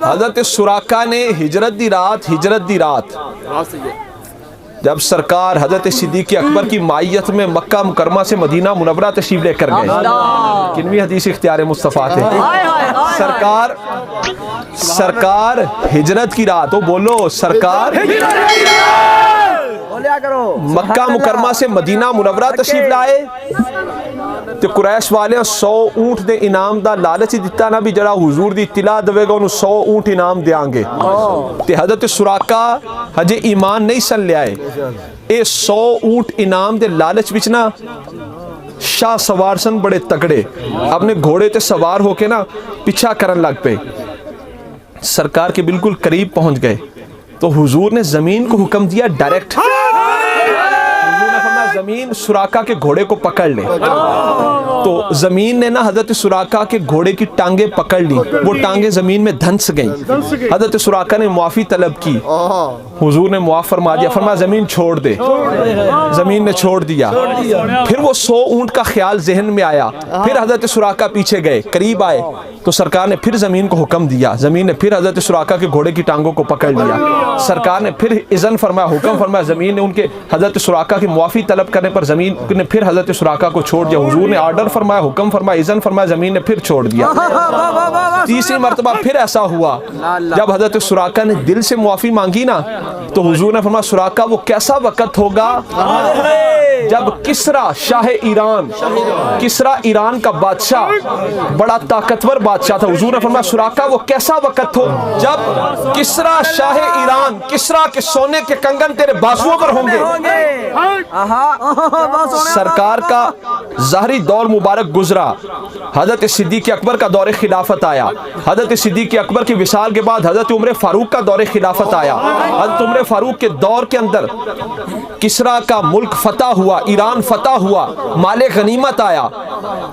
हजरत सुराका ने हिजरत दी रात जब सरकार हजरत सिद्दीक़ अकबर की मायत में मक्का मुकरमा से मदीना मुनव्वरा तशरीफ लेकर गए। किनवी हदीस इख्तियार मुस्तफ़ा थे। सरकार हिजरत की रात, तो बोलो सरकार मक्का मुकरमा से मदीना मुनव्वरा तशरीफ लाए तो कुरैश वाले 100 ऊंट दे इनाम दा लालच दिता ना भी जरा हुजूर दी इत्तला देवेगा उन्हें 100 ऊंट इनाम देंगे। ते हजरत सुराका हजे ईमान नहीं सन लिया ये 100 ऊंट इनाम दे लालच विच ना शाह सवार सन बड़े तगड़े, अपने घोड़े ते सवार होके ना पीछा करन लग पे। सरकार के बिल्कुल करीब पहुंच गए तो हुजूर ने जमीन को हुक्म दिया डायरेक्ट, जमीन सुराका के घोड़े को पकड़ ले। तो जमीन ने ना हजरत सुराका के घोड़े की टांगे पकड़ ली, वो टांगे जमीन में धंस गईं। हजरत सुराका ने मुआफी तलब की, हुजूर ने मुआफ फरमा दिया, फरमाया जमीन छोड़ दे। जमीन ने छोड़ दिया। फिर वो 100 ऊंट का ख्याल जहन में आया, फिर हजरत सुराका पीछे गए, करीब आए तो सरकार ने फिर जमीन को हुक्म दिया। जमीन ने फिर हजरत सुराका के घोड़े की टांगों को पकड़ लिया। सरकार ने फिर इज़न फरमाया, हुक्म फरमाया। जमीन ने उनके हजरत सुराका की मुआफी तलब करने पर जमीन ने फिर हजरत सुराका को छोड़ दिया। हुजूर ने आर्डर फरमाया, हुक्म फरमाया, इज़न फरमाया, जमीन ने फिर छोड़ दिया। तीसरी मर्तबा फिर ऐसा हुआ जब हजरत सुराका ने दिल से मुआफी मांगी ना तो हुजूर ने फरमाया, सुराका वो कैसा वक्त होगा जब किसरा शाह ईरान, किसरा ईरान का बादशाह, बड़ा ताकतवर बादशाह था। हुजूर ने फरमाया, सुराका वो कैसा वक्त हो जब किसरा शाह ईरान, किसरा के सोने के कंगन तेरे बाजुओं पर होंगे। सरकार का ज़ाहरी दौर मुबारक गुजरा, हजरत सिद्दीक़ अकबर का दौर खिलाफत आया। हजरत सिद्दीक़ अकबर के विसाल के बाद हजरत उमर फारूक का दौर खिलाफत आया। हजरत उमर फारूक के दौर के अंदर किसरा का मुल्क फतह हुआ, ईरान फतह हुआ, माले गनीमत आया,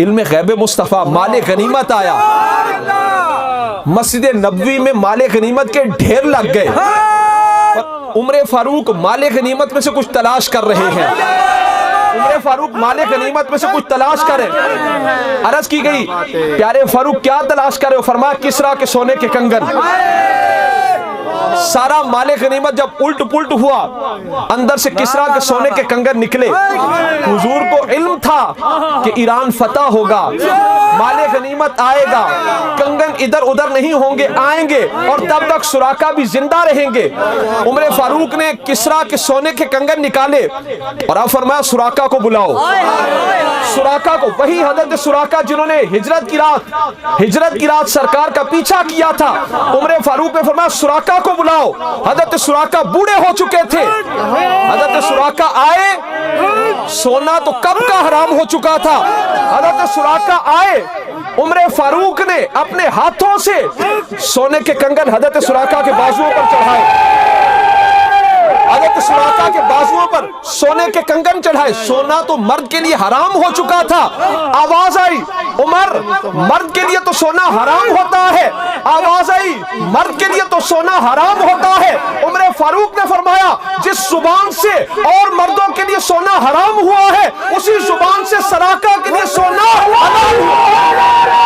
इल्मे गैब मुस्तफ़ा माले गनीमत आया। मस्जिद नबवी में माले गनीमत के ढेर लग गए। उमर फारूक माले गनीमत में से कुछ तलाश कर रहे हैं। उमर फारूक माले गनीमत में से कुछ तलाश करें। अर्ज की गई, प्यारे फारूक क्या तलाश करे? फरमाया, किसरा के सोने के कंगन। सारा माले गनीमत जब उल्ट पुल्ट हुआ, अंदर से किसरा के सोने के कंगन निकले। हुजूर को इल्म था कि ईरान फतह होगा, माले गनीमत आएगा, कंगन इधर उधर नहीं होंगे, आएंगे और तब तक सुराका भी जिंदा रहेंगे। उमर फारूक ने किसरा के सोने के कंगन निकाले और अब फरमाया, सुराका को बुलाओ। सुराका को, वही हजरत सुराका जिन्होंने हिजरत की रात सरकार का पीछा किया था। उमर फारूक ने फरमाया, सुराका को बुलाओ। हजरत सुराका बूढ़े हो चुके थे। हजरत सुराका आए, सोना तो कब का हराम हो चुका था। हजरत सुराका आए, उमर फारूक ने अपने हाथों से सोने के कंगन हजरत सुराका के बाजुओं पर चढ़ाए। हजरत सुराका के बाजुओं पर सोने के कंगन चढ़ाए। सोना तो मर्द के लिए हराम हो चुका था। आवाज आई, उमर मर्द के लिए तो सोना हराम होता है। आवाज आई, मर्द के लिए तो सोना हराम होता है। उमर फारूक ने फरमाया, जिस जुबान से और मर्दों के लिए सोना हराम हुआ है, उसी जुबान से सराका के लिए सोना हलाल हुआ।